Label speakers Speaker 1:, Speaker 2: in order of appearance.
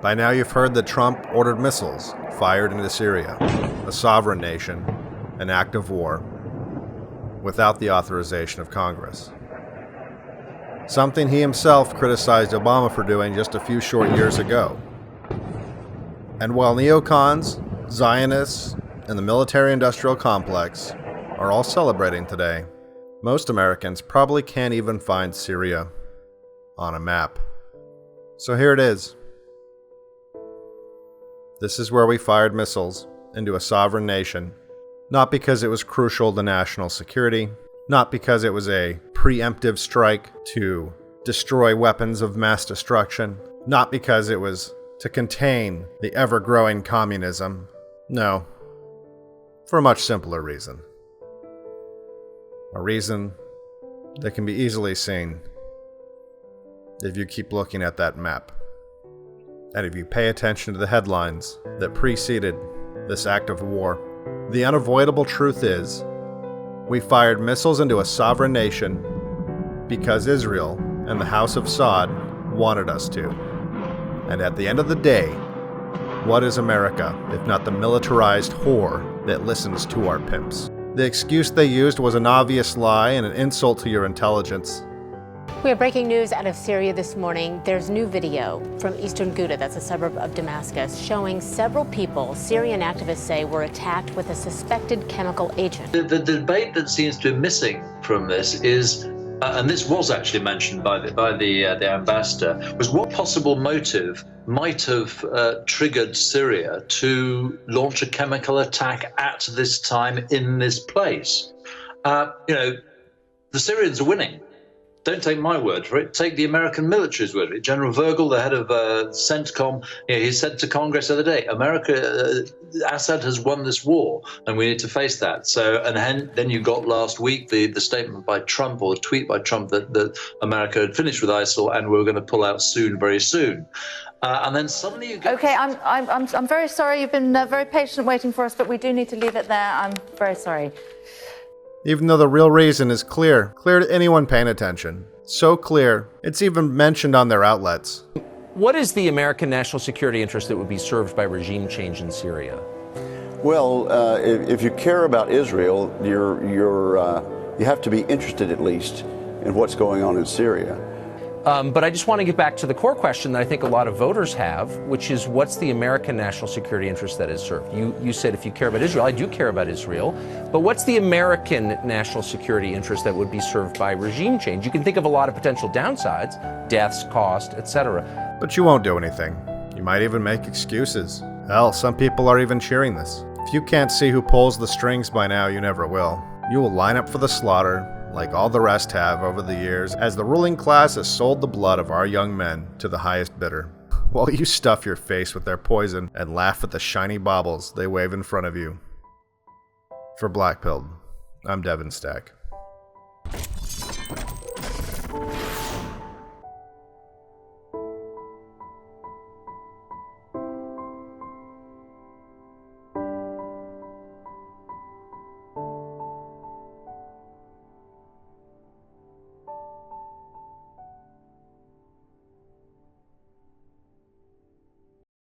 Speaker 1: By now you've heard that Trump ordered missiles fired into Syria, a sovereign nation, an act of war, without the authorization of Congress. Something he himself criticized Obama for doing just a few short years ago. And while neocons, Zionists, and the military-industrial complex are all celebrating today, most Americans probably can't even find Syria on a map. So here it is. This is where we fired missiles into a sovereign nation, not because it was crucial to national security, not because it was a preemptive strike to destroy weapons of mass destruction, not because it was to contain the ever-growing communism. No, for a much simpler reason. A reason that can be easily seen if you keep looking at that map. And if you pay attention to the headlines that preceded this act of war, the unavoidable truth is, we fired missiles into a sovereign nation because Israel and the House of Saud wanted us to. And at the end of the day, what is America if not the militarized whore that listens to our pimps? The excuse they used was an obvious lie and an insult to your intelligence.
Speaker 2: We have breaking news out of Syria this morning. There's new video from eastern Ghouta, that's a suburb of Damascus, showing several people Syrian activists say were attacked with a suspected chemical agent.
Speaker 3: The debate that seems to be missing from this is, and this was actually mentioned by the ambassador, was what possible motive might have triggered Syria to launch a chemical attack at this time in this place. The Syrians are winning. Don't take my word for it. Take the American military's word for it. General Virgil, the head of CENTCOM, he said to Congress the other day, Assad has won this war, and we need to face that. So, and then you got last week the statement by Trump, or the tweet by Trump, that America had finished with ISIL and we were going to pull out soon, very soon. And then suddenly you get...
Speaker 4: Okay, I'm very sorry. You've been very patient waiting for us, but we do need to leave it there. I'm very sorry.
Speaker 1: Even though the real reason is clear to anyone paying attention. So clear, it's even mentioned on their outlets.
Speaker 5: What is the American national security interest that would be served by regime change in Syria?
Speaker 6: Well, if you care about Israel, you have to be interested at least in what's going on in Syria.
Speaker 5: But I just want to get back to the core question that I think a lot of voters have, which is what's the American national security interest that is served? You said if you care about Israel, I do care about Israel, but what's the American national security interest that would be served by regime change? You can think of a lot of potential downsides, deaths, cost, etc.
Speaker 1: But you won't do anything. You might even make excuses. Hell, some people are even cheering this. If you can't see who pulls the strings by now, you never will. You will line up for the slaughter, like all the rest have over the years, as the ruling class has sold the blood of our young men to the highest bidder, while you stuff your face with their poison and laugh at the shiny baubles they wave in front of you. For BlackPilled, I'm Devin Stack.